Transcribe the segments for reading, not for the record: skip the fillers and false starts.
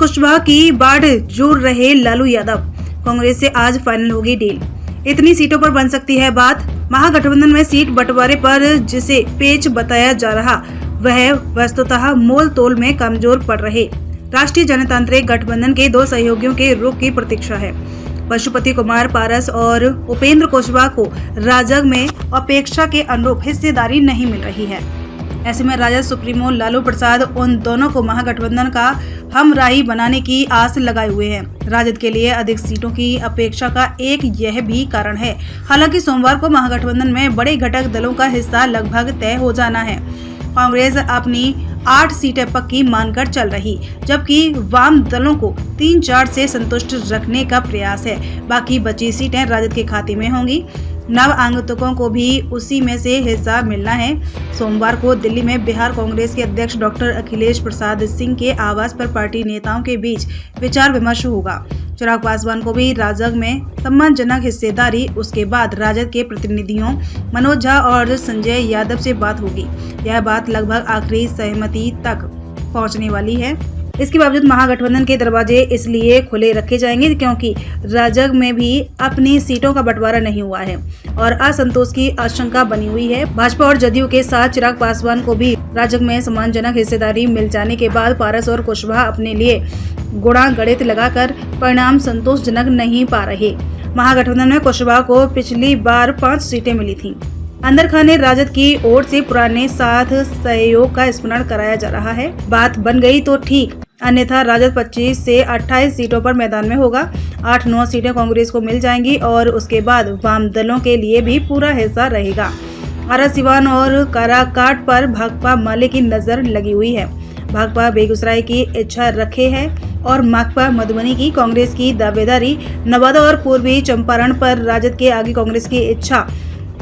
कुशवाहा की बाढ़ जोड़ रहे लालू यादव। कांग्रेस से आज फाइनल होगी डील। इतनी सीटों पर बन सकती है बात। महागठबंधन में सीट बंटवारे पर जिसे पेच बताया जा रहा वह वस्तुतः मोल तोल में कमजोर पड़ रहे राष्ट्रीय जनतांत्रिक गठबंधन के दो सहयोगियों के रुख की प्रतीक्षा है। पशुपति कुमार पारस और उपेंद्र कुशवाहा को राजग में अपेक्षा के अनुरूप हिस्सेदारी नहीं मिल रही है। ऐसे में राजद सुप्रीमो लालू प्रसाद उन दोनों को महागठबंधन का हमराही बनाने की आस लगाए हुए हैं। राजद के लिए अधिक सीटों की अपेक्षा का एक यह भी कारण है। हालांकि सोमवार को महागठबंधन में बड़े घटक दलों का हिस्सा लगभग तय हो जाना है। कांग्रेस अपनी 8 सीटें पक्की मानकर चल रही, जबकि वाम दलों को 3-4 से संतुष्ट रखने का प्रयास है। बाकी बची सीटें राजद के खाते में होंगी। नव आगंतुकों को भी उसी में से हिस्सा मिलना है। सोमवार को दिल्ली में बिहार कांग्रेस के अध्यक्ष डॉक्टर अखिलेश प्रसाद सिंह के आवास पर पार्टी नेताओं के बीच विचार विमर्श होगा। चिराग पासवान को भी राजग में सम्मानजनक हिस्सेदारी। उसके बाद राजद के प्रतिनिधियों मनोज झा और संजय यादव से बात होगी। यह बात लगभग आखिरी सहमति तक पहुंचने वाली है। इसके बावजूद महागठबंधन के दरवाजे इसलिए खुले रखे जाएंगे क्योंकि राजग में भी अपनी सीटों का बंटवारा नहीं हुआ है और असंतोष की आशंका बनी हुई है। भाजपा और जदयू के साथ चिराग पासवान को भी राजग में सम्मानजनक हिस्सेदारी मिल जाने के बाद पारस और कुशवाहा अपने लिए गुणा गणित लगाकर परिणाम संतोषजनक नहीं पा रहे। महागठबंधन में कुशवाहा को पिछली बार 5 सीटें मिली थी। अंदर खाने राजद की ओर से पुराने साथ सहयोग का स्मरण कराया जा रहा है। बात बन गई तो ठीक, अन्यथा राजद 25 से 28 सीटों पर मैदान में होगा। 8-9 सीटें कांग्रेस को मिल जाएंगी और उसके बाद वाम दलों के लिए भी पूरा हिस्सा रहेगा। आरा सिवान और काराकाट पर भाकपा माले की नजर लगी हुई है। भाकपा बेगूसराय की इच्छा रखे है और माकपा मधुबनी की। कांग्रेस की दावेदारी नवादा और पूर्वी चंपारण पर राजद के आगे कांग्रेस की इच्छा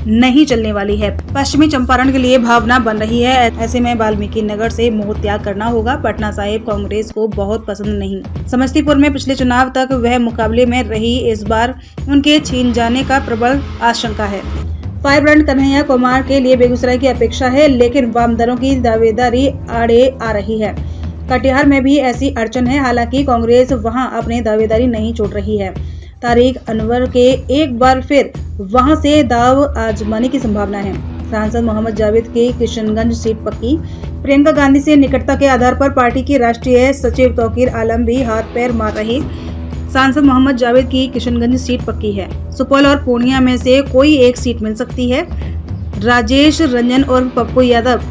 नहीं चलने वाली है। पश्चिमी चंपारण के लिए भावना बन रही है। ऐसे में वाल्मीकि नगर से मोह त्याग करना होगा। पटना साहिब कांग्रेस को बहुत पसंद नहीं। समस्तीपुर में पिछले चुनाव तक वह मुकाबले में रही, इस बार उनके छीन जाने का प्रबल आशंका है। फायरब्रांड कन्हैया कुमार के लिए बेगूसराय की अपेक्षा है, लेकिन वाम दलों की दावेदारी आड़े आ रही है। कटिहार में भी ऐसी अड़चन है, हालांकि कांग्रेस वहां अपनी दावेदारी नहीं छोड़ रही है। तारिक अनवर के एक बार फिर वहां से दाव आजमाने की संभावना है। सांसद मोहम्मद जावेद की किशनगंज सीट पक्की। प्रियंका गांधी से निकटता के आधार पर पार्टी की राष्ट्रीय सचिव तौकीर आलम भी हाथ पैर मार रही। सांसद मोहम्मद जावेद की किशनगंज सीट पक्की है। सुपौल और पूर्णिया में से कोई एक सीट मिल सकती है। राजेश रंजन और पप्पू यादव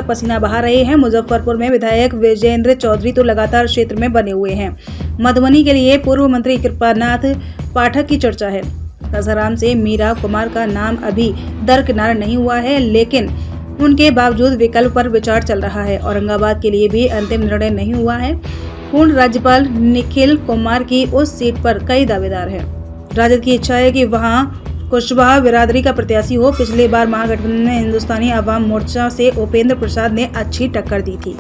पसीना बहा रहे हैं। मुजफ्फरपुर में विधायक विजेंद्र चौधरी तो लगातार क्षेत्र में बने हुए हैं। मधुबनी के लिए पूर्व मंत्री कृपानाथ पाठक की चर्चा है। सासाराम से मीरा कुमार का नाम अभी दरकिनार नहीं हुआ है, लेकिन उनके बावजूद विकल्प पर विचार चल रहा है। औरंगाबाद के लिए भी अंतिम निर्णय नहीं हुआ है। पूर्ण राज्यपाल निखिल कुमार की उस सीट पर कई दावेदार हैं। राजद की इच्छा है कि वहां कुशवाहा बिरादरी का प्रत्याशी हो। पिछली बार महागठबंधन में हिंदुस्तानी अवाम मोर्चा से उपेंद्र प्रसाद ने अच्छी टक्कर दी थी।